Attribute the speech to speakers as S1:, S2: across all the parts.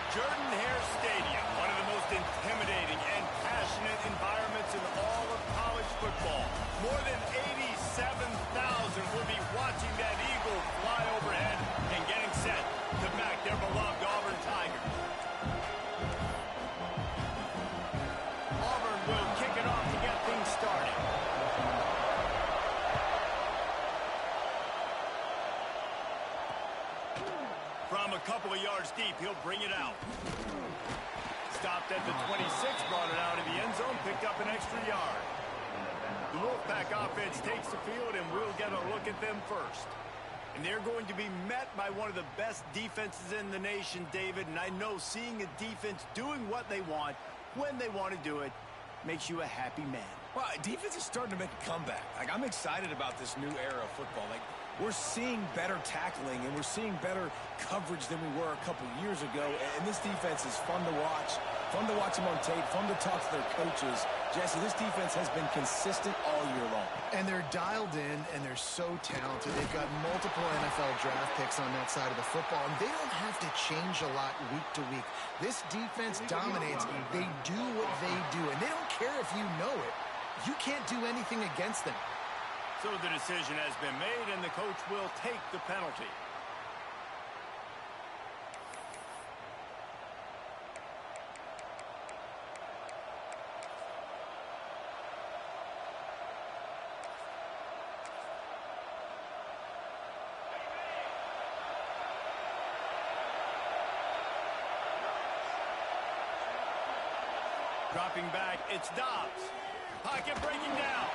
S1: Jordan-Hare Stadium, one of the most intimidating and passionate environments in all of college football. More than 87,000 will be watching that Eagle fly overhead and getting set to back their beloved Auburn Tigers. Auburn will kick it off to get things started. From a couple of yards deep, he'll bring it out. Stopped at the 26, brought it out of the end zone, picked up an extra yard. The Wolfpack offense takes the field, and we'll get a look at them first. And they're going to be met by one of the best defenses in the nation, David. And I know seeing a defense doing what they want, when they want to do it, makes you a happy man.
S2: Well, defense is starting to make a comeback. I'm excited about this new era of football. We're seeing better tackling, and we're seeing better coverage than we were a couple years ago. And this defense is fun to watch them on tape, fun to talk to their coaches. Jesse, this defense has been consistent all year long.
S3: And they're dialed in, and they're so talented. They've got multiple NFL draft picks on that side of the football, and they don't have to change a lot week to week. This defense dominates. They do what they do, and they don't care if you know it. You can't do anything against them.
S1: So the decision has been made, and the coach will take the penalty. Dropping back, it's Dobbs. Pocket breaking down.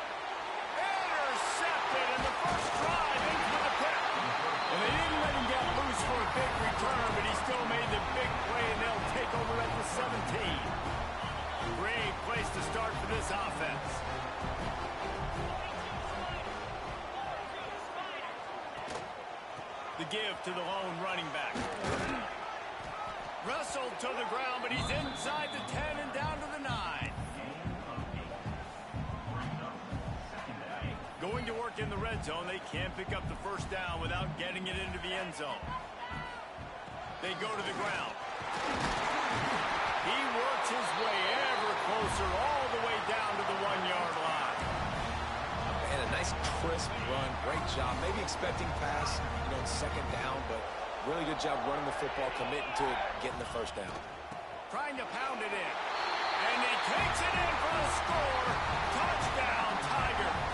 S1: Intercepted in the first drive into the pit. And they didn't let him get loose for a big return, but he still made the big play, and they'll take over at the 17. Great place to start for this offense. The give to the lone running back. Wrestled to the ground, but he's inside the 10 and down to the 9. Going to work in the red zone, they can't pick up the first down without getting it into the end zone. They go to the ground. He works his way ever closer all the way down to the 1-yard line.
S2: And a nice crisp run, great job. Maybe expecting pass, second down, but really good job running the football, committing to it, getting the first down.
S1: Trying to pound it in. And he takes it in for a score. Touchdown, Tigers.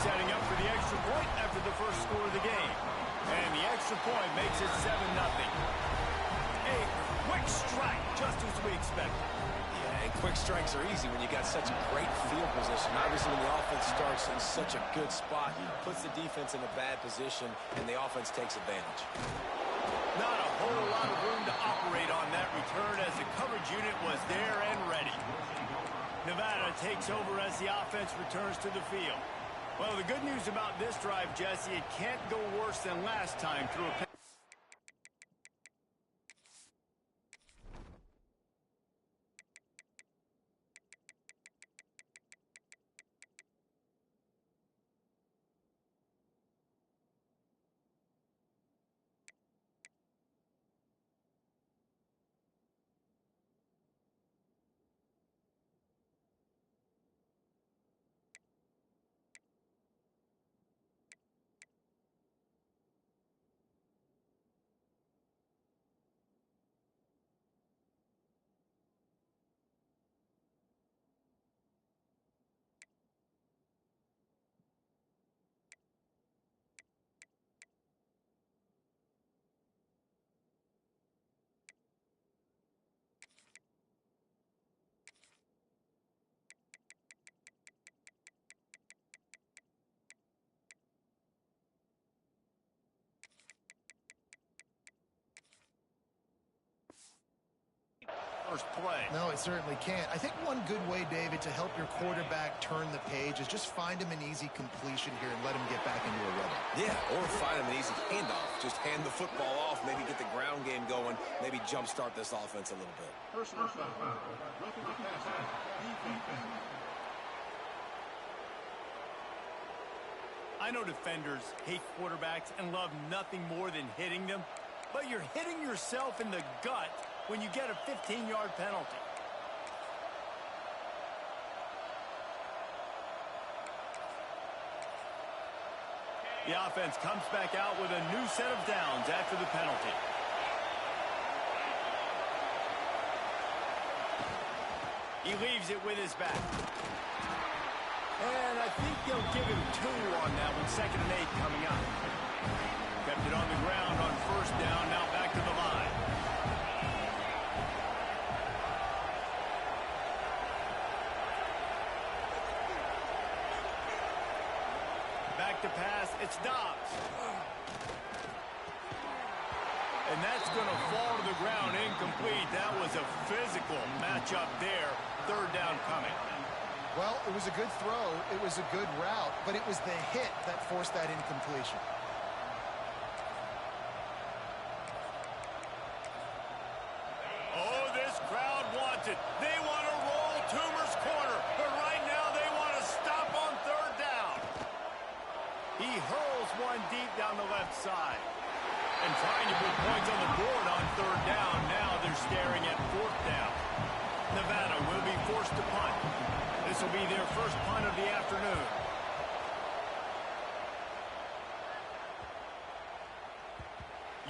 S1: Setting up for the extra point after the first score of the game. And the extra point makes it 7-0. A quick strike, just as we expected.
S2: Yeah, and quick strikes are easy when you got such a great field position. Obviously, when the offense starts in such a good spot, puts the defense in a bad position, and the offense takes advantage.
S1: Not a whole lot of room to operate on that return as the coverage unit was there and ready. Nevada takes over as the offense returns to the field. Well, the good news about this drive, Jesse, it can't go worse than last time through a... First play.
S3: No, it certainly can't. I think one good way, David, to help your quarterback turn the page is just find him an easy completion here and let him get back into a rhythm.
S2: Yeah, or find him an easy handoff. Just hand the football off, maybe get the ground game going, maybe jumpstart this offense a little bit.
S4: Personal foul. Roughing the passer. Defense.
S1: I know defenders hate quarterbacks and love nothing more than hitting them. but you're hitting yourself in the gut when you get a 15-yard penalty. The offense comes back out with a new set of downs after the penalty. He leaves it with his back. And I think they'll give him 2 on that one, 2nd and 8 coming up. Kept it on the ground on 1st down, now back to the line. Back to pass, it's Dobbs. And that's going to fall to the ground incomplete. That was a physical matchup there. 3rd down coming.
S3: Well, it was a good throw. It was a good route, but it was the hit that forced that incompletion.
S1: Oh, this crowd wants it. They want to roll Toomer's corner, but right now they want to stop on 3rd down. He hurls one deep down the left side. And trying to put points on the board on 3rd down. Now they're staring at 4th down. Nevada will be forced to punt. This will be their first punt of the afternoon.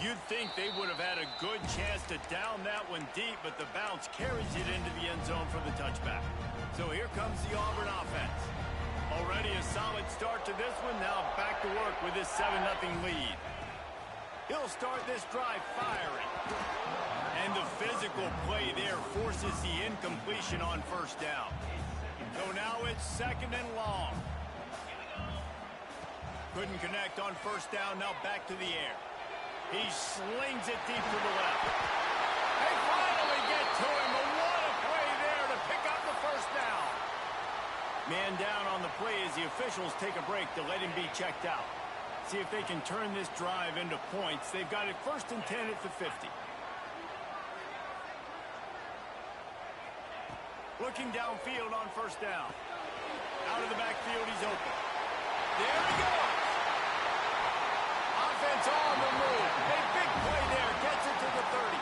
S1: You'd think they would have had a good chance to down that one deep, but the bounce carries it into the end zone for the touchback. So here comes the Auburn offense. Already a solid start to this one. Now back to work with this 7-0 lead. He'll start this drive firing. And the physical play there forces the incompletion on 1st down. So now it's 2nd and long. Couldn't connect on 1st down, now back to the air. He slings it deep to the left. They finally get to him, but what a play there to pick up the 1st down. Man down on the play as the officials take a break to let him be checked out. See if they can turn this drive into points. They've got it 1st and 10 at the 50. Looking downfield on 1st down. Out of the backfield, he's open. There he goes. Offense on the move. A big play there. Gets it to the 30.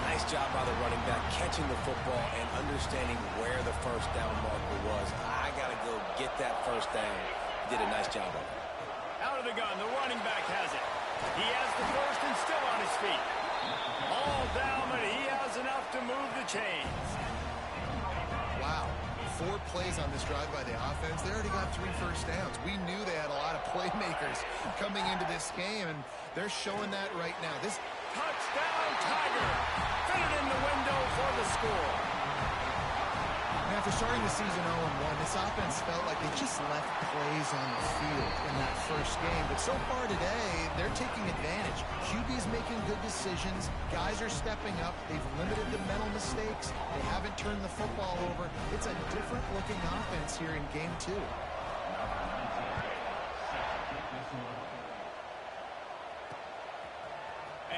S2: Nice job by the running back, catching the football and understanding where the 1st down marker was. I got to go get that 1st down. Did a nice job of it.
S1: Out of the gun, the running back has it. He has the 1st and still on his feet. All down, but he has enough to move the chains.
S3: Wow. 4 plays on this drive by the offense. They already got 3 first downs. We knew they had a lot of playmakers coming into this game, and they're showing that right now. This
S1: touchdown, Tiger. Fit it in the window for the score.
S3: After starting the season 0-1, this offense felt like they just left plays on the field in that first game. But so far today, they're taking advantage. QB's making good decisions. Guys are stepping up. They've limited the mental mistakes. They haven't turned the football over. It's a different-looking offense here in Game 2.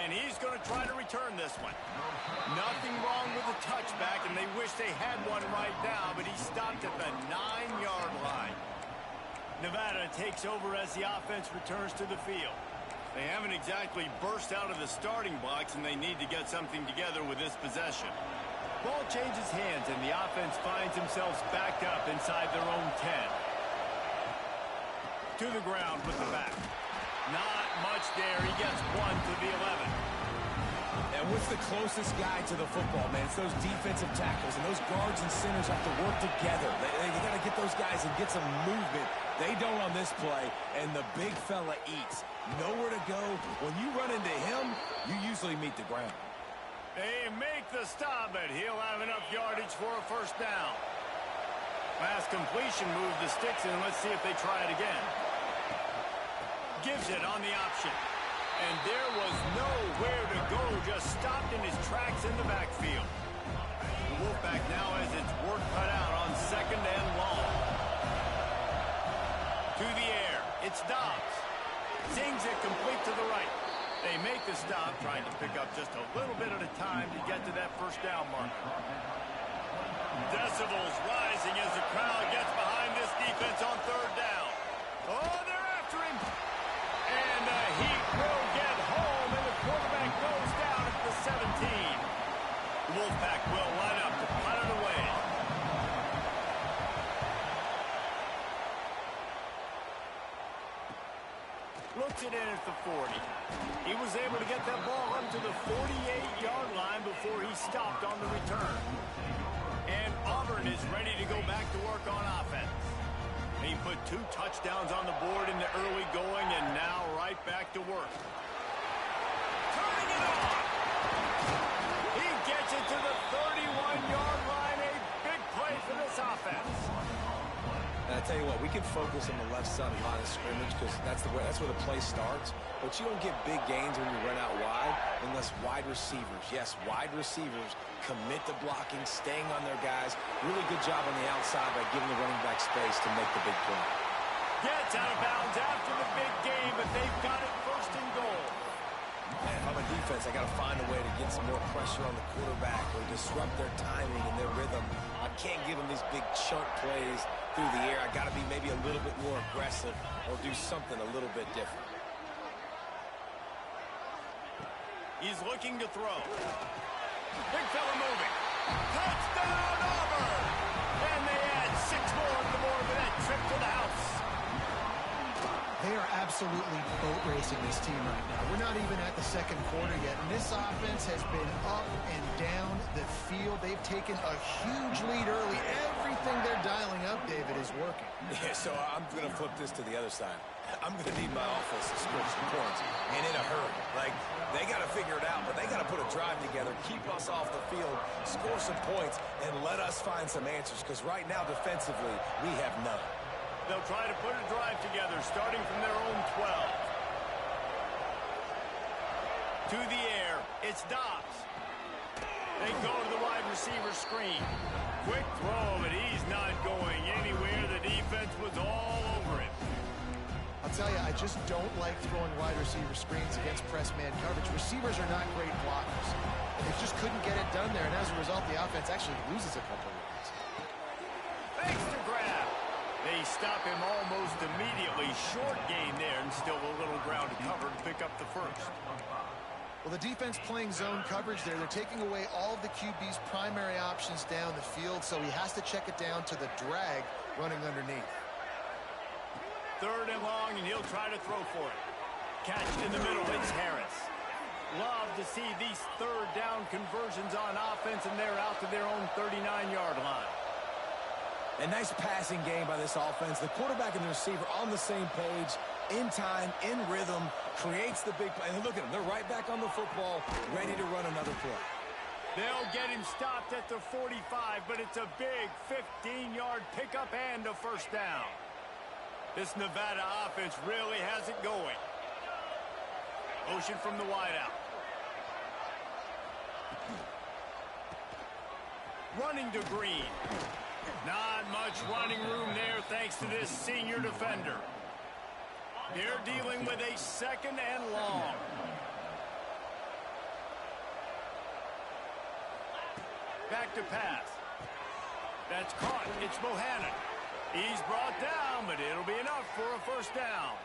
S1: And he's going to try to return this one. Nothing wrong with the touchback, and they wish they had one right now, but he stopped at the 9-yard line. Nevada takes over as the offense returns to the field. They haven't exactly burst out of the starting blocks, and they need to get something together with this possession. Ball changes hands, and the offense finds themselves backed up inside their own 10. To the ground with the back. Not much there. He gets 1 to the 11.
S2: And what's the closest guy to the football, man? It's those defensive tackles, and those guards and centers have to work together. They got to get those guys and get some movement. They don't on this play, and the big fella eats. Nowhere to go. When you run into him, you usually meet the ground.
S1: They make the stop, but he'll have enough yardage for a 1st down. Pass completion, move the sticks, and let's see if they try it again. Gives it on the option. And there was nowhere to go, just stopped in his tracks in the backfield. The Wolfpack now has its work cut out on 2nd and long. To the air, it's Dobbs. Zings it complete to the right. They make the stop, trying to pick up just a little bit at a time to get to that 1st down marker. Decibels rising as the crowd gets behind this defense on 3rd down. Oh, they're after him. And the Heat will get home in the puts it in at the 40. He was able to get that ball up to the 48-yard line before he stopped on the return. And Auburn is ready to go back to work on offense. He put 2 touchdowns on the board in the early going, and now right back to work. Turning it on! He gets it to the 31-yard line. A big play for this offense.
S2: And I tell you what, we can focus on the left side of the line of scrimmage because that's where the play starts. But you don't get big gains when you run out wide unless wide receivers, yes, wide receivers, commit to blocking, staying on their guys. Really good job on the outside by giving the running back space to make the big play.
S1: Gets out of bounds after the big game, but they've got it first and goal.
S2: And if I'm a defense, I got to find a way to get some more pressure on the quarterback or disrupt their timing and their rhythm. I can't give them these big chunk plays through the air. I got to be maybe a little bit more aggressive or do something a little bit different.
S1: He's looking to throw. Big fella moving. Touchdown, Auburn! And they add 6 more to the board with that trip to the house.
S3: They are absolutely boat racing this team right now. We're not even at the second quarter yet, and this offense has been up and down the field. They've taken a huge lead early. Everything they're dialing up, David, is working.
S2: Yeah, so I'm going to flip this to the other side. I'm going to need my offense to score some points, and in a hurry. Like, they got to figure it out, but they got to put a drive together, keep us off the field, score some points, and let us find some answers, because right now, defensively, we have none.
S1: They'll try to put a drive together, starting from their own 12. To the air, it's Dobbs. They go to the wide receiver screen. Quick throw, but he's not going anywhere. The defense was all over him.
S3: I'll tell you, I just don't like throwing wide receiver screens against press man coverage. Receivers are not great blockers. They just couldn't get it done there, and as a result, the offense actually loses a couple of yards.
S1: Thanks to grab. They stop him almost immediately. Short gain there, and still a little ground to cover to pick up the first.
S3: Well, the defense playing zone coverage there. They're taking away all of the QB's primary options down the field, so he has to check it down to the drag running underneath.
S1: 3rd and long, and he'll try to throw for it. Catch in the middle, it's Harris. Love to see these 3rd down conversions on offense, and they're out to their own 39-yard line.
S2: A nice passing game by this offense. The quarterback and the receiver on the same page, in time, in rhythm, creates the big play. And look at them. They're right back on the football, ready to run another play.
S1: They'll get him stopped at the 45, but it's a big 15-yard pickup and a first down. This Nevada offense really has it going. Motion from the wideout. Running to Green. Not much running room there thanks to this senior defender. They're dealing with a 2nd and long. Back to pass. That's caught. It's Bohannon. He's brought down, but it'll be enough for a first down.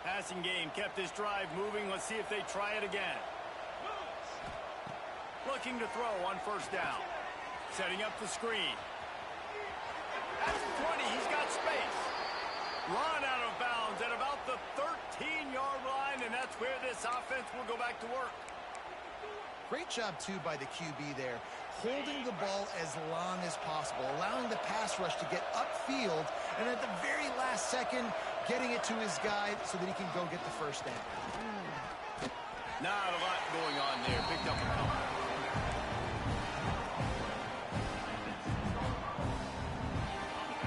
S1: Passing game kept this drive moving. Let's see if they try it again. Looking to throw on first down. Setting up the screen. At the 20, he's got space. Run out of bounds at about the 13-yard line, and that's where this offense will go back to work.
S3: Great job, too, by the QB there, holding the ball as long as possible, allowing the pass rush to get upfield, and at the very last second, getting it to his guy so that he can go get the first down.
S1: Not a lot going on there. Picked up a couple.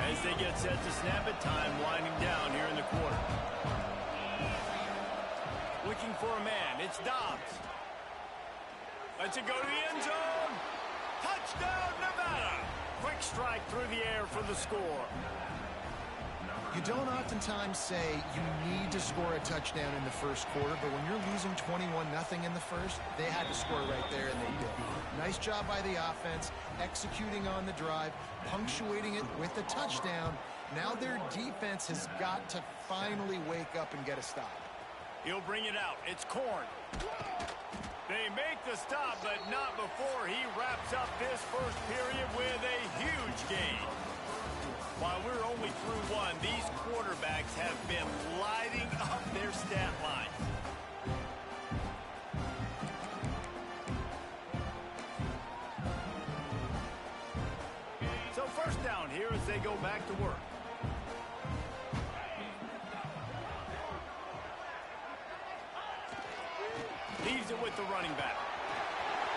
S1: As they get set to snap it, time winding down here in the quarter. Looking for a man. It's Dobbs. Lets it go to the end zone. Touchdown, Nevada. Quick strike through the air for the score.
S3: You don't oftentimes say you need to score a touchdown in the first quarter, but when you're losing 21-0 in the first, they had to score right there, and they did. Nice job by the offense, executing on the drive, punctuating it with a touchdown. Now their defense has got to finally wake up and get a stop.
S1: He'll bring it out. It's Korn. They make the stop, but not before he wraps up this first period with a huge gain. While we're only through one, these quarterbacks have been lighting up their stat line. So first down here as they go back to work. Leaves it with the running back.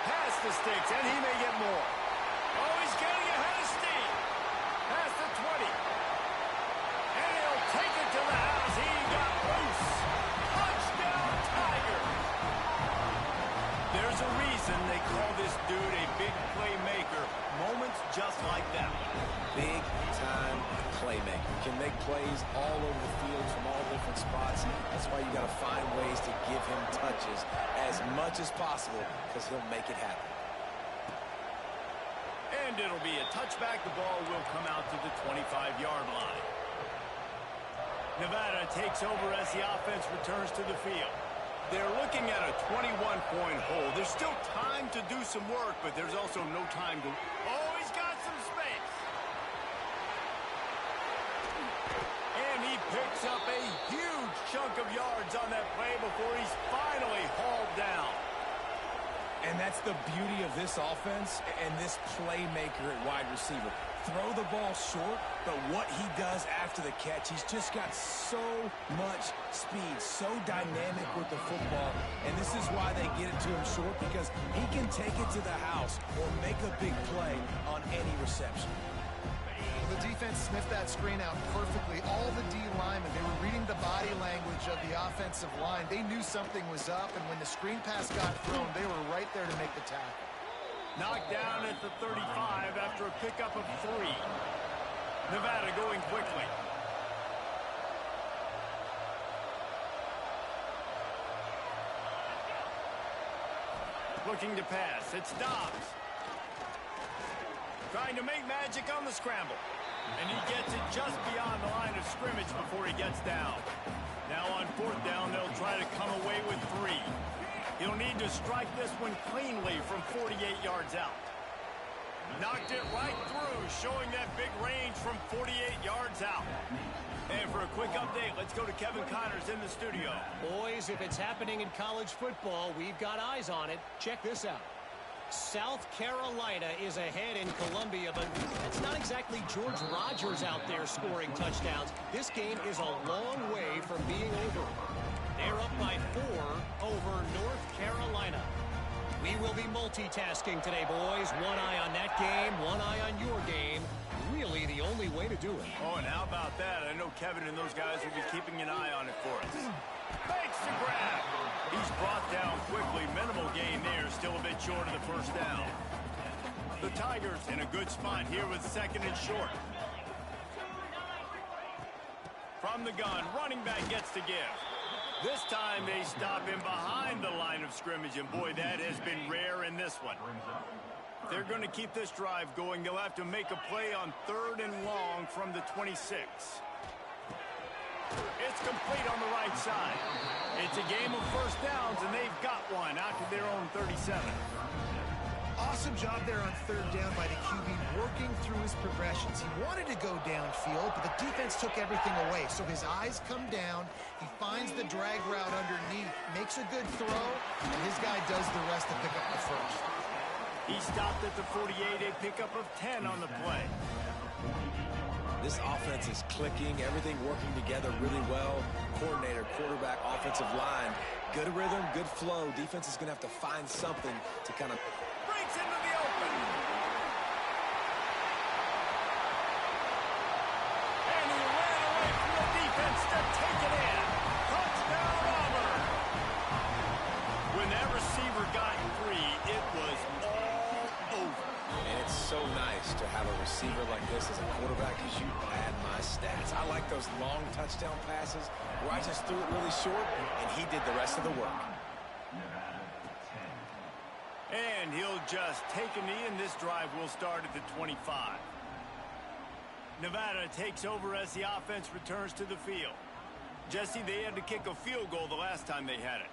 S1: Pass the sticks, and he may get more. Oh, he's getting ahead of steam. Past the 20. And he'll take it to the house. He got loose. Touchdown, Tiger. There's a reason they call this dude a big playmaker. Moments just like that.
S2: Big-time playmaker. Can make plays all over the field from all different spots. That's why you got to find ways to give him touches as much as possible because he'll make it happen.
S1: And it'll be a touchback. The ball will come out to the 25-yard line. Nevada takes over as the offense returns to the field. They're looking at a 21-point hole. There's still time to do some work, but there's also no time to... Oh, he's got some space. And he picks up a huge chunk of yards on that play before he's finally hauled down.
S2: And that's the beauty of this offense and this playmaker at wide receiver. Throw the ball short, but what he does after the catch, he's just got so much speed, so dynamic with the football. And this is why they get it to him short, because he can take it to the house or make a big play on any reception.
S3: The defense sniffed that screen out perfectly. All the D linemen, they were reading the body language of the offensive line. They knew something was up, and when the screen pass got thrown, they were right there to make the tackle.
S1: Knocked down at the 35 after a pickup of 3. Nevada going quickly. Looking to pass. It's Dobbs. Trying to make magic on the scramble. And he gets it just beyond the line of scrimmage before he gets down. Now on fourth down, they'll try to come away with 3. He'll need to strike this one cleanly from 48 yards out. Knocked it right through, showing that big range from 48 yards out. And for a quick update, let's go to Kevin Connors in the studio.
S5: Boys, if it's happening in college football, we've got eyes on it. Check this out. South Carolina is ahead in Columbia, but it's not exactly George Rogers out there scoring touchdowns. This game is a long way from being over. They're up by 4 over North Carolina. We will be multitasking today, boys. One eye on that game, one eye on your game. Really the only way to do it.
S1: Oh, and how about that? I know Kevin and those guys will be keeping an eye on it for us. Fakes the grab. He's brought down quickly. Minimal gain there. Still a bit short of the first down. The Tigers in a good spot here with second and short. From the gun, running back gets to give. This time they stop him behind the line of scrimmage, and boy, that has been rare in this one. If they're going to keep this drive going, they'll have to make a play on 3rd and long from the 26. It's complete on the right side. It's a game of first downs, and they've got one out to their own 37.
S3: Awesome job there on 3rd down by the QB, working through his progressions. He wanted to go downfield, but the defense took everything away. So his eyes come down. He finds the drag route underneath, makes a good throw, and his guy does the rest to pick up the first.
S1: He stopped at the 48, a pickup of 10 on the play.
S2: This offense is clicking, everything working together really well. Coordinator, quarterback, offensive line. Good rhythm, good flow. Defense is going to have to find something to kind of...
S1: Breaks into the open. And he ran away from the defense to take it in. Touchdown, Auburn. When that receiver got 3, it was all over.
S2: And it's so nice to have a receiver like this as a quarterback because you pad my stats. I like those long touchdown passes where I just threw it really short and he did the rest of the work.
S1: And he'll just take a knee, and this drive will start at the 25. Nevada takes over as the offense returns to the field. Jesse, they had to kick a field goal the last time they had it.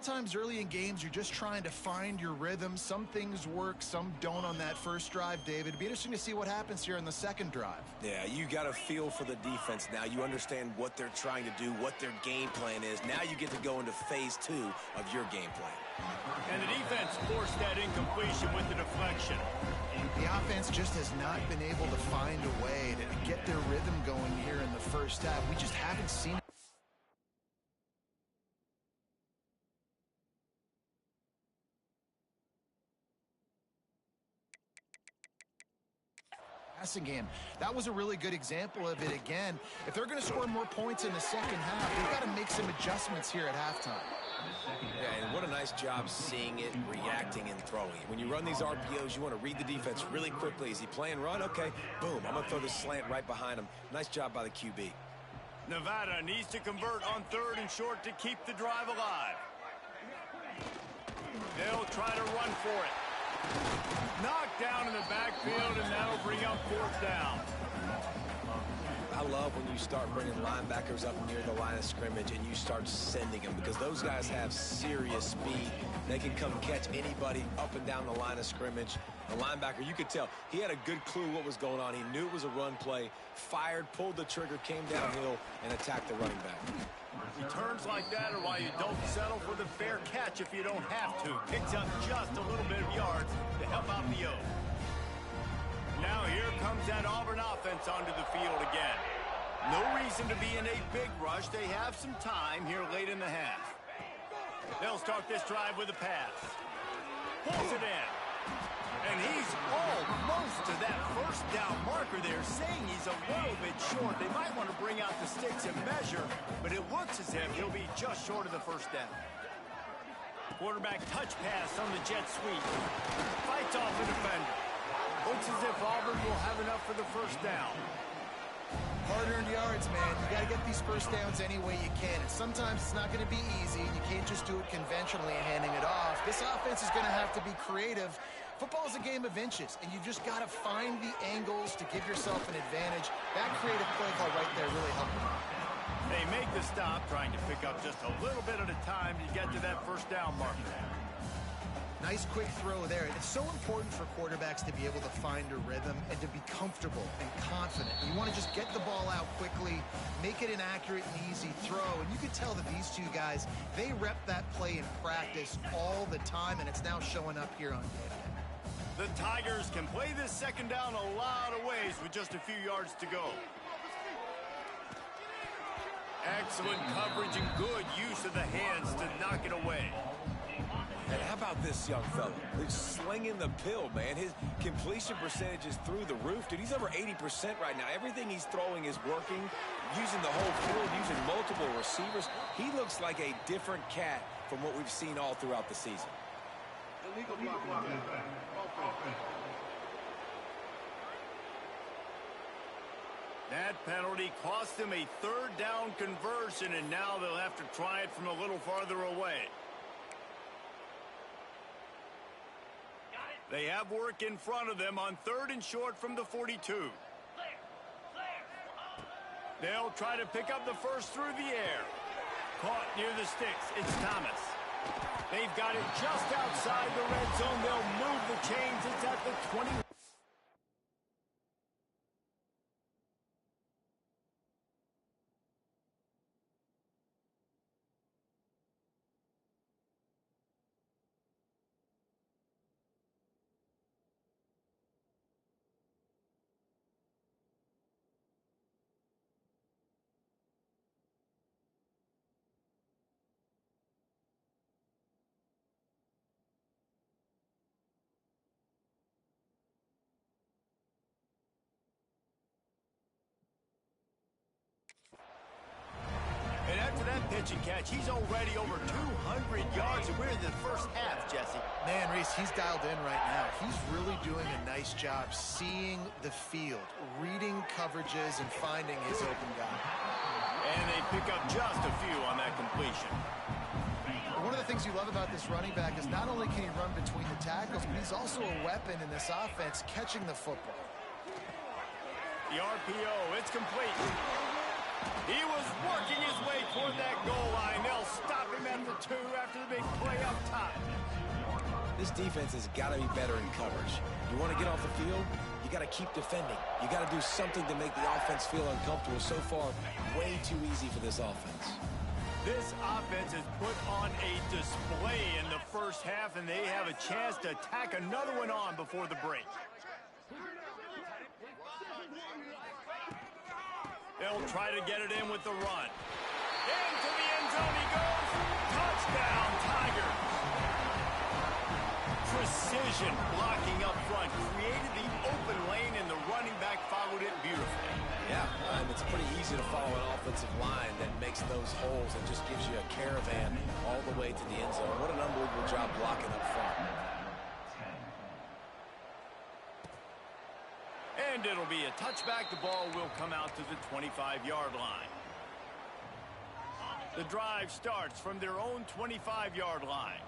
S3: sometimes early in games, you're just trying to find your rhythm. Some things work, some don't on that first drive, David. It'd be interesting to see what happens here in the second drive.
S2: Yeah, you got a feel for the defense now. You understand what they're trying to do, what their game plan is. Now you get to go into phase 2 of your game plan.
S1: And the defense forced that incompletion with the deflection.
S3: The offense just has not been able to find a way to get their rhythm going here in the first half. We just haven't seen it. Passing game. That was a really good example of it again. If they're going to score more points in the second half, they've got to make some adjustments here at halftime.
S2: Yeah, and what a nice job seeing it, reacting, and throwing it. When you run these RPOs, you want to read the defense really quickly. Is he playing run? Okay, boom. I'm going to throw this slant right behind him. Nice job by the QB.
S1: Nevada needs to convert on 3rd and short to keep the drive alive. They'll try to run for it. Knocked down in the backfield, and that'll bring up 4th down.
S2: I love when you start bringing linebackers up near the line of scrimmage and you start sending them, because those guys have serious speed. They can come catch anybody up and down the line of scrimmage. The linebacker, you could tell, he had a good clue what was going on. He knew it was a run play, fired, pulled the trigger, came downhill, and attacked the running back.
S1: Returns like that are why you don't settle for the fair catch if you don't have to. Picks up just a little bit of yards to help out the O. Now here comes that Auburn offense onto the field again. No reason to be in a big rush. They have some time here late in the half. They'll start this drive with a pass. Pulls it in. And he's almost to that 1st down marker there, saying he's a little bit short. They might want to bring out the sticks and measure, but it looks as if he'll be just short of the 1st down. Quarterback touch pass on the jet sweep. Fights off the defender. Looks as if Auburn will have enough for the 1st down.
S3: Hard-earned yards, man. You got to get these 1st downs any way you can. And sometimes it's not going to be easy. You can't just do it conventionally and handing it off. This offense is going to have to be creative. Football is a game of inches, and you've just got to find the angles to give yourself an advantage. That creative play call right there really helped them.
S1: They make the stop, trying to pick up just a little bit at a time to get to that 1st down marker.
S3: Nice quick throw there. It's so important for quarterbacks to be able to find a rhythm and to be comfortable and confident. You want to just get the ball out quickly, make it an accurate and easy throw. And you can tell that these two guys, they rep that play in practice all the time, and it's now showing up here on game day.
S1: The Tigers can play this 2nd down a lot of ways with just a few yards to go. Excellent coverage and good use of the hands to knock it away.
S2: And how about this young fella? He's slinging the pill, man. His completion percentage is through the roof. Dude, he's over 80% right now. Everything he's throwing is working, using the whole field, using multiple receivers. He looks like a different cat from what we've seen all throughout the season.
S4: Illegal blocking.
S1: That penalty cost them a 3rd down conversion, and now they'll have to try it from a little farther away. They have work in front of them on 3rd and short from the 42. They'll try to pick up the 1st through the air. Caught near the sticks. It's Thomas. They've got it just outside the red zone. They'll move the chains. It's at the 20. And after that pitch and catch, he's already over 200 yards, and we're in the 1st half, Jesse.
S3: Man, Reese, he's dialed in right now. He's really doing a nice job seeing the field, reading coverages, and finding his open guy.
S1: And they pick up just a few on that completion.
S3: One of the things you love about this running back is not only can he run between the tackles, but he's also a weapon in this offense, catching the football.
S1: The RPO, it's complete. He was working his way toward that goal line. They'll stop him at the 2 after the big play up top.
S2: This defense has got to be better in coverage. You want to get off the field, you got to keep defending. You got to do something to make the offense feel uncomfortable. So far, way too easy for this offense.
S1: This offense has put on a display in the first half, and they have a chance to tack another one on before the break. They'll try to get it in with the run. Into the end zone he goes. Touchdown, Tigers. Precision blocking up front created the open lane, and the running back followed it beautifully.
S2: Yeah, it's pretty easy to follow an offensive line that makes those holes and just gives you a caravan all the way to the end zone. What an unbelievable job blocking up front.
S1: And it'll be a touchback. The ball will come out to the 25-yard line. The drive starts from their own 25-yard line.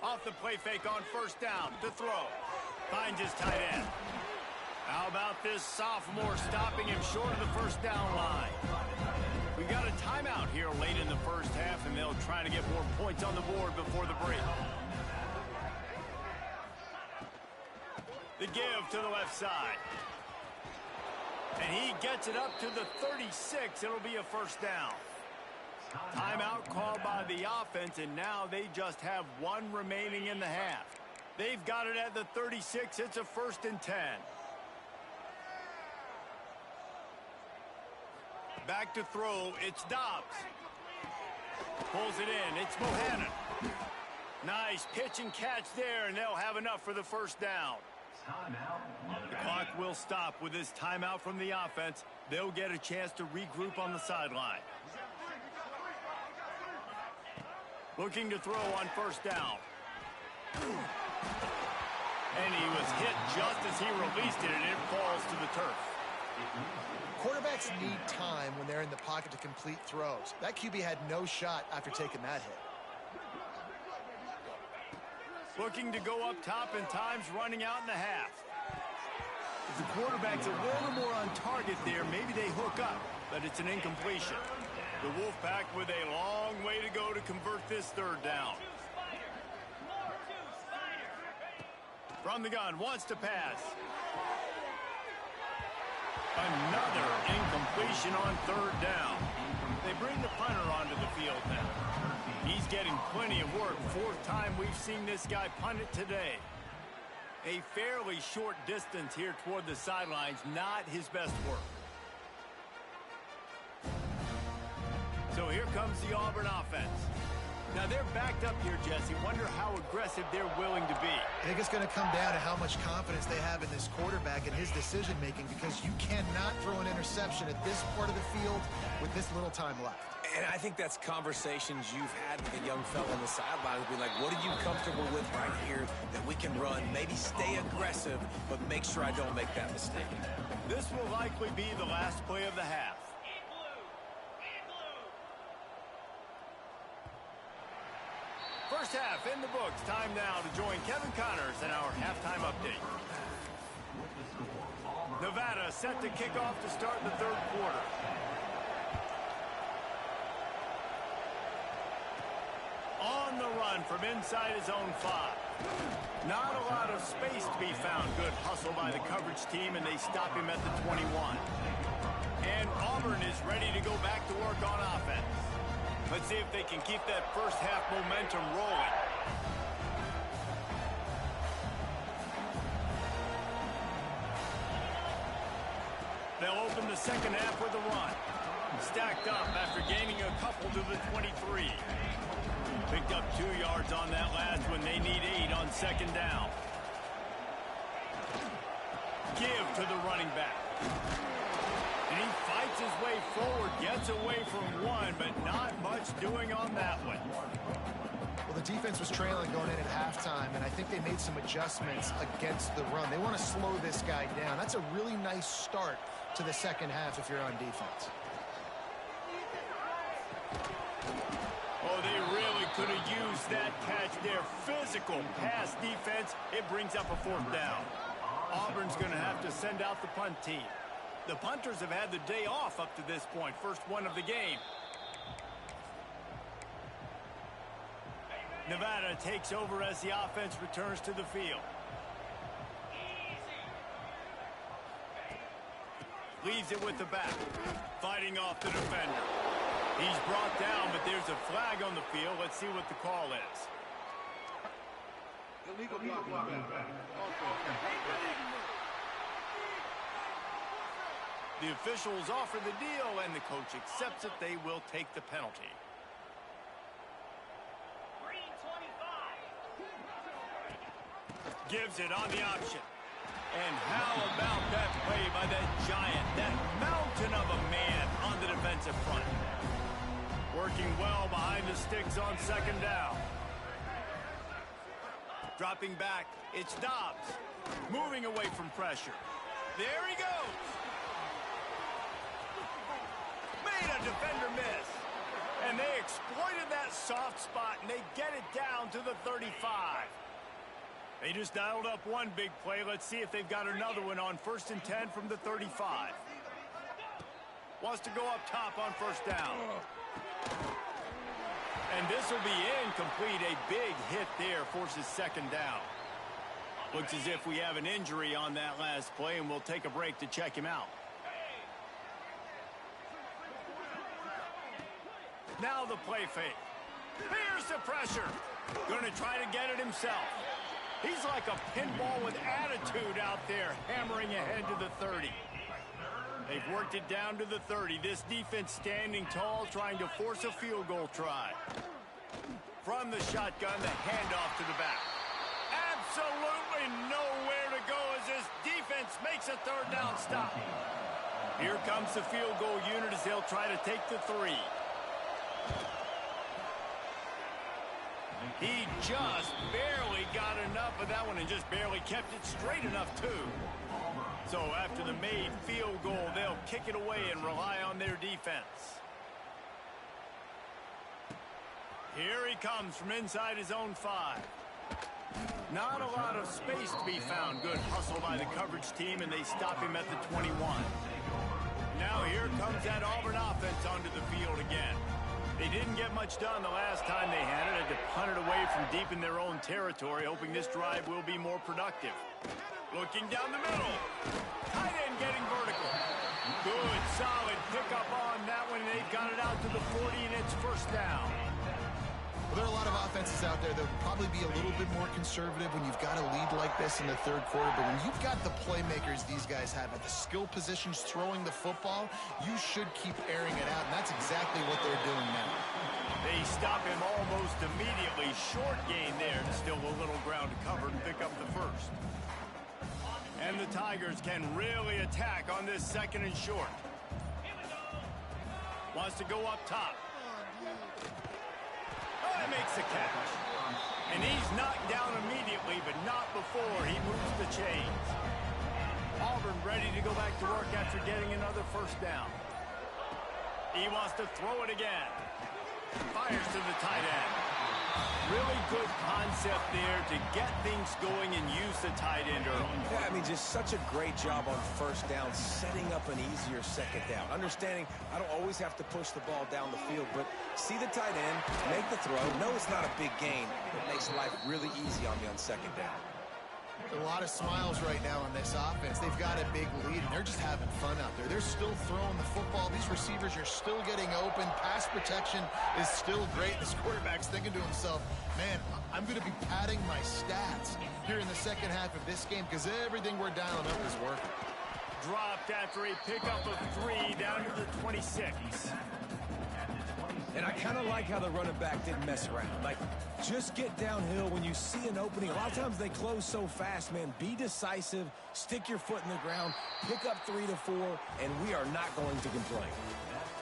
S1: Off the play fake on first down to throw. Finds his tight end. How about this sophomore stopping him short of the first down line? We got a timeout here late in the first half, and they'll try to get more points on the board before the break. The give to the left side. And he gets it up to the 36. It'll be a first down. Timeout called by the offense, and now they just have one remaining in the half. They've got it at the 36. It's a 1st and 10. Back to throw. It's Dobbs. Pulls it in. It's Bohannon. Nice pitch and catch there, and they'll have enough for the first down. The clock will stop with this timeout from the offense. They'll get a chance to regroup on the sideline. Looking to throw on first down. And he was hit just as he released it, and it falls to the turf.
S3: Quarterbacks need time when they're in the pocket to complete throws. That QB had no shot after taking that hit.
S1: Looking to go up top, and time's running out in the half. If the quarterback's a little more on target there, maybe they hook up, but it's an incompletion. The Wolfpack with a long way to go to convert this third down. From the gun, wants to pass. Another incompletion on third down. They bring the punter onto the field now. He's getting plenty of work. 4th time we've seen this guy punt it today. A fairly short distance here toward the sidelines, not his best work. So here comes the Auburn offense. Now they're backed up here, Jesse. Wonder how aggressive they're willing to be.
S3: I think it's going to come down to how much confidence they have in this quarterback and his decision-making, because you cannot throw an interception at this part of the field with this little time left.
S2: And I think that's conversations you've had with a young fella on the sidelines. Be like, what are you comfortable with right here that we can run? Maybe stay aggressive, but make sure I don't make that mistake.
S1: This will likely be the last play of the half. First half in the books. Time now to join Kevin Connors in our halftime update. Nevada set to kick off to start the third quarter. On the run from inside his own 5. Not a lot of space to be found. Good hustle by the coverage team, and they stop him at the 21. And Auburn is ready to go back to work on offense. Let's see if they can keep that first half momentum rolling. They'll open the second half with a run. Stacked up after gaining a couple to the 23. Picked up 2 yards on that last one. They need 8 on second down. Give to the running back. And he fights his way forward, gets away from one, but not much doing on that one.
S3: Well, the defense was trailing going in at halftime, and I think they made some adjustments against the run. They want to slow this guy down. That's a really nice start to the second half if you're on defense.
S1: Oh, they really could have used that catch there. Physical pass defense. It brings up a 4th down. Auburn's going to have to send out the punt team. The punters have had the day off up to this point. First one of the game. Nevada takes over as the offense returns to the field. Leaves it with the back. Fighting off the defender. He's brought down, but there's a flag on the field. Let's see what the call is.
S4: Illegal blocking.
S1: The officials offer the deal, and the coach accepts it. They will take the penalty. Gives it on the option. And how about that play by that giant, that mountain of a man on the defensive front. Working well behind the sticks on second down. Dropping back, it's Dobbs. Moving away from pressure. There he goes. Made a defender miss. And they exploited that soft spot, and they get it down to the 35. They just dialed up one big play. Let's see if they've got another one on 1st and 10 from the 35. Wants to go up top on first down. And this will be incomplete. A big hit there forces second down. Looks as if we have an injury on that last play, and we'll take a break to check him out. Now the play fake. Here's the pressure. Going to try to get it himself. He's like a pinball with attitude out there, hammering ahead to the 30. They've worked it down to the 30. This defense standing tall, trying to force a field goal try. From the shotgun, the handoff to the back. Absolutely nowhere to go as this defense makes a third down stop. Here comes the field goal unit as they'll try to take the 3. He just barely got enough of that one and just barely kept it straight enough, too. So after the made field goal, they'll kick it away and rely on their defense. Here he comes from inside his own 5. Not a lot of space to be found. Good hustle by the coverage team, and they stop him at the 21. Now here comes that Auburn offense onto the field again. They didn't get much done the last time they had it. Had to punt it away from deep in their own territory, hoping this drive will be more productive. Looking down the middle. Tight end getting vertical. Good, solid pickup on that one. They've got it out to the 40, and it's first down.
S3: Well, there are a lot of offenses out there that would probably be a little bit more conservative when you've got a lead like this in the third quarter. But when you've got the playmakers these guys have at the skill positions throwing the football, you should keep airing it out. And that's exactly what they're doing now.
S1: They stop him almost immediately. Short gain there. Still a little ground to cover and pick up the first. And the Tigers can really attack on this second and short. Wants to go up top. Oh, he makes the catch. And he's knocked down immediately, but not before he moves the chains. Auburn ready to go back to work after getting another first down. He wants to throw it again. Fires to the tight end. Really good concept there to get things going and use the tight end early.
S2: Yeah, I mean, just such a great job on first down, setting up an easier second down. Understanding I don't always have to push the ball down the field, but see the tight end, make the throw. No, it's not a big gain. It makes life really easy on me on second down.
S3: A lot of smiles right now on this offense. They've got a big lead, and they're just having fun out there. They're still throwing the football. These receivers are still getting open. Pass protection is still great. This quarterback's thinking to himself, man, I'm going to be padding my stats here in the second half of this game because everything we're dialing up is working.
S1: Dropped after a pickup of 3 down to the 26.
S2: And I kind of like how the running back didn't mess around. Like, just get downhill when you see an opening. A lot of times they close so fast, man. Be decisive, stick your foot in the ground, pick up 3 to 4, and we are not going to complain.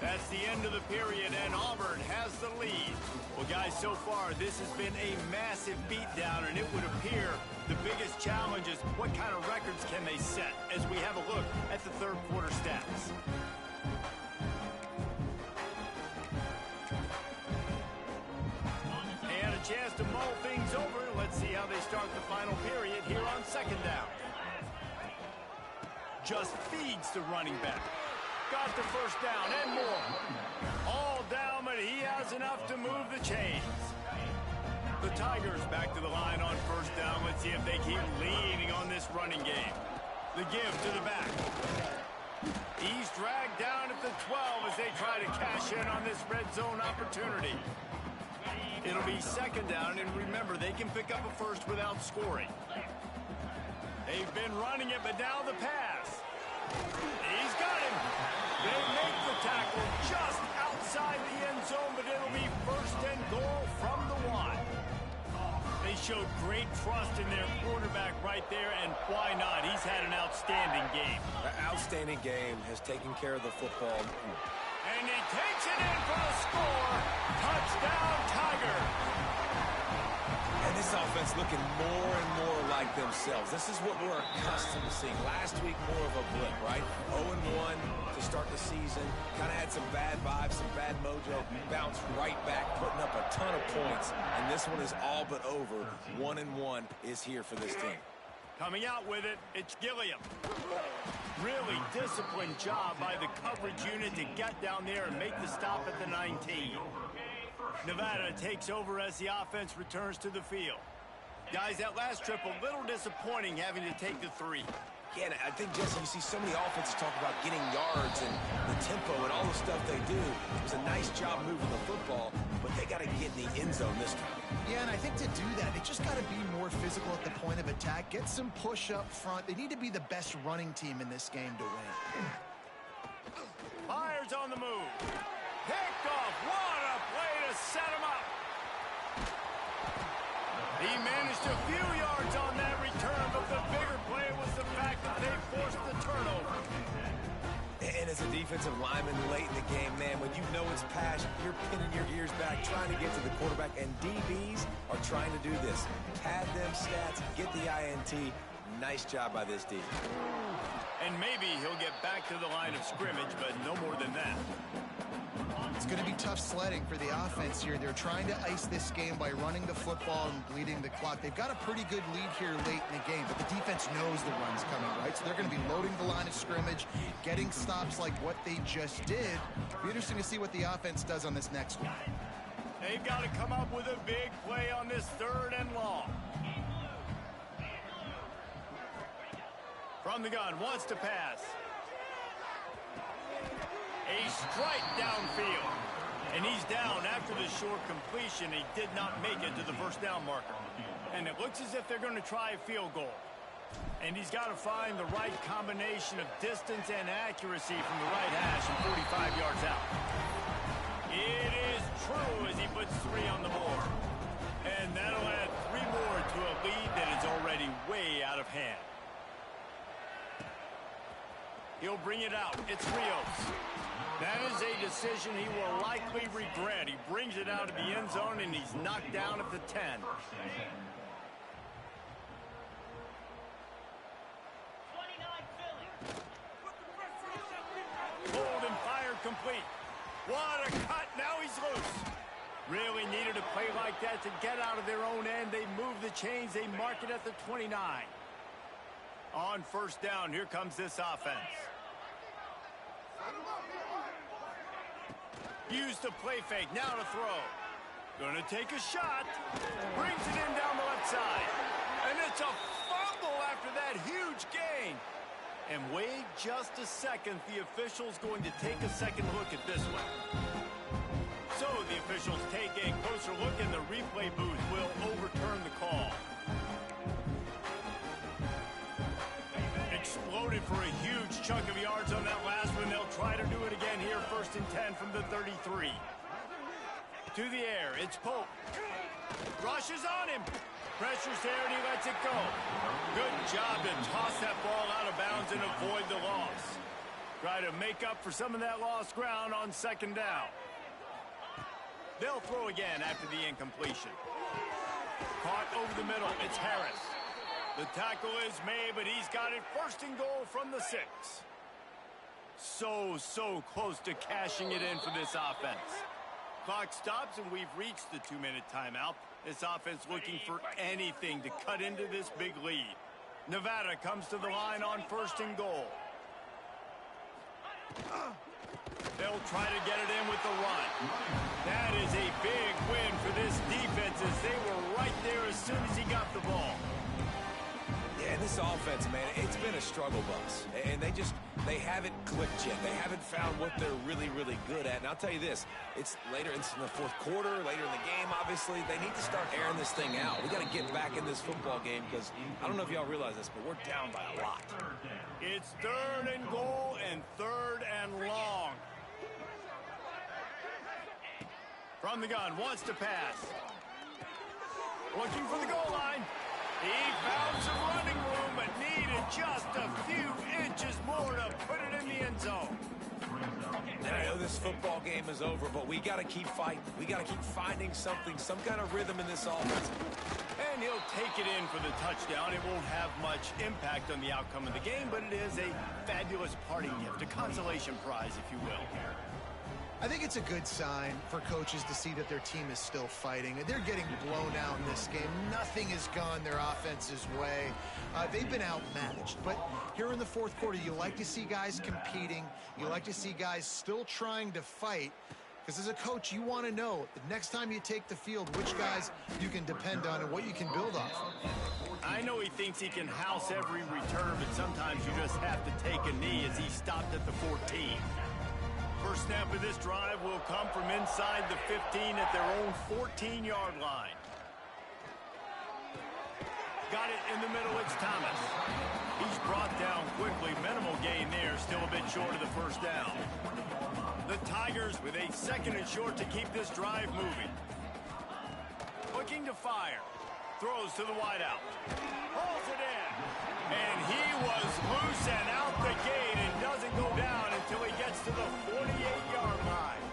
S1: That's the end of the period, and Auburn has the lead. Well, guys, so far, this has been a massive beatdown, and it would appear the biggest challenge is what kind of records can they set as we have a look at the third quarter stats. And a chance to mull things over. Let's see how they start the final period here on second down. just feeds the running back. Got the first down and more. All down, but he has enough to move the chains. The Tigers back to the line on first down. Let's see if they keep leaning on this running game. The give to the back. He's dragged down at the 12 as they try to cash in on this red zone opportunity. It'll be second down, and remember, they can pick up a first without scoring. They've been running it, but now the pass. He's got him. They make the tackle just outside the end zone, but it'll be first and goal from the 1. They showed great trust in their quarterback right there, and why not? He's had an outstanding game.
S2: An outstanding game, has taken care of the football.
S1: And he takes it in for the score. Touchdown, Tiger.
S2: And this offense looking more and more like themselves. This is what we're accustomed to seeing. Last week, more of a blip, right? 0-1 to start the season. Kind of had some bad vibes, some bad mojo. Bounced right back, putting up a ton of points. And this one is all but over. 1-1 is here for this team.
S1: Coming out with it, it's Gilliam. Really disciplined job by the coverage unit to get down there and make the stop at the 19. Nevada takes over as the offense returns to the field. Guys, that last trip a little disappointing having to take the 3.
S2: Yeah, I think, Jesse, you see so many offenses talk about getting yards and the tempo and all the stuff they do. It was a nice job moving the football, but they got to get in the end zone this time.
S3: Yeah, and I think to do that, they just got to be more physical at the point of attack, get some push up front. They need to be the best running team in this game to win.
S1: Myers on the move. Picked off. What a play to set him up. He managed a few yards on that return, but the bigger play was the fact that they forced the turnover.
S2: And as a defensive lineman late in the game, man, when you know it's pass, you're pinning your ears back, trying to get to the quarterback, and DBs are trying to do this. Pad them stats, get the INT. Nice job by this D.
S1: And maybe he'll get back to the line of scrimmage, but no more than that.
S3: It's going to be tough sledding for the offense here. They're trying to ice this game by running the football and bleeding the clock. They've got a pretty good lead here late in the game, but the defense knows the run's coming, right? So they're going to be loading the line of scrimmage, getting stops like what they just did. It'll be interesting to see what the offense does on this next one.
S1: They've got to come up with a big play on this 3rd and long. From the gun, wants to pass. A strike downfield. And he's down after the short completion. He did not make it to the first down marker. And it looks as if they're going to try a field goal. And he's got to find the right combination of distance and accuracy from the right hash and 45 yards out. It is true as he puts 3 on the board. And that'll add 3 more to a lead that is already way out of hand. He'll bring it out. It's Rios. That is a decision he will likely regret. He brings it out of the end zone, and he's knocked down at the 10. Hold and fire complete. What a cut. Now he's loose. Really needed a play like that to get out of their own end. They move the chains. They mark it at the 29. On first down, here comes this offense. Use the play fake, now to throw. Gonna take a shot. Brings it in down the left side. And it's a fumble after that huge gain. And wait just a second, the official's going to take a second look at this one. So the officials take a closer look, and the replay booth will overturn the call. Exploded for a huge chunk of yards on that last one. They'll try to do it again here, 1st and 10 from the 33. To the air, it's Pope. Rushes on him. Pressure's there, and he lets it go. Good job to toss that ball out of bounds and avoid the loss. Try to make up for some of that lost ground on 2nd down. They'll throw again after the incompletion. Caught over the middle, it's Harris. The tackle is made, but he's got it 1st and goal from the 6. So close to cashing it in for this offense. Clock stops, and we've reached the 2-minute timeout. This offense looking for anything to cut into this big lead. Nevada comes to the line on 1st and goal. They'll try to get it in with the run. That is a big win for this defense as they were right there as soon as he got the ball.
S2: Yeah, this offense, man, it's been a struggle bus. And they haven't clicked yet. They haven't found what they're really, really good at. And I'll tell you this, it's later in the fourth quarter, later in the game, obviously. They need to start airing this thing out. We got to get back in this football game because I don't know if y'all realize this, but we're down by a lot.
S1: It's 3rd and goal and 3rd and long. From the gun, wants to pass. Looking for the goal line. He found some running room, but needed just a few inches more to put it in the end zone.
S2: I know this football game is over, but we got to keep fighting. We got to keep finding something, some kind of rhythm in this offense.
S1: And he'll take it in for the touchdown. It won't have much impact on the outcome of the game, but it is a fabulous parting gift, a consolation prize, if you will.
S3: I think it's a good sign for coaches to see that their team is still fighting. They're getting blown out in this game. Nothing has gone their offense's way. They've been outmatched. But here in the fourth quarter, you like to see guys competing. You like to see guys still trying to fight. Because as a coach, you want to know the next time you take the field, which guys you can depend on and what you can build off of.
S1: I know he thinks he can house every return, but sometimes you just have to take a knee as he stopped at the 14. First snap of this drive will come from inside the 15 at their own 14-yard line. Got it in the middle, it's Thomas. He's brought down quickly. Minimal gain there, still a bit short of the first down. The Tigers with a 2nd and short to keep this drive moving. Looking to fire. Throws to the wideout. Pulls it in. And he was loose and out the gate and doesn't go down until he gets to the 48-yard line.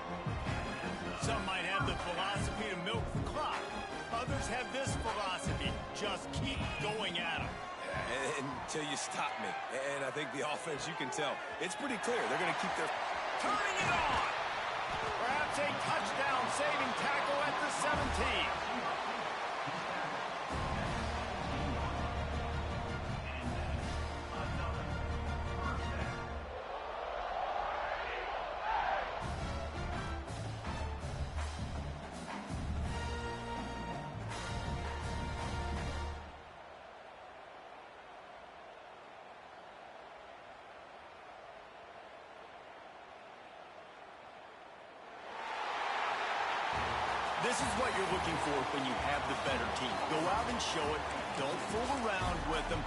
S1: Some might have the philosophy to milk the clock. Others have this philosophy. Just keep going at him.
S2: Until you stop me. And I think the offense, you can tell, it's pretty clear. They're going to keep their...
S1: Turning it on. Perhaps a touchdown-saving tackle at the 17. This is what you're looking for when you have the better team. Go out and show it. Don't fool around with them.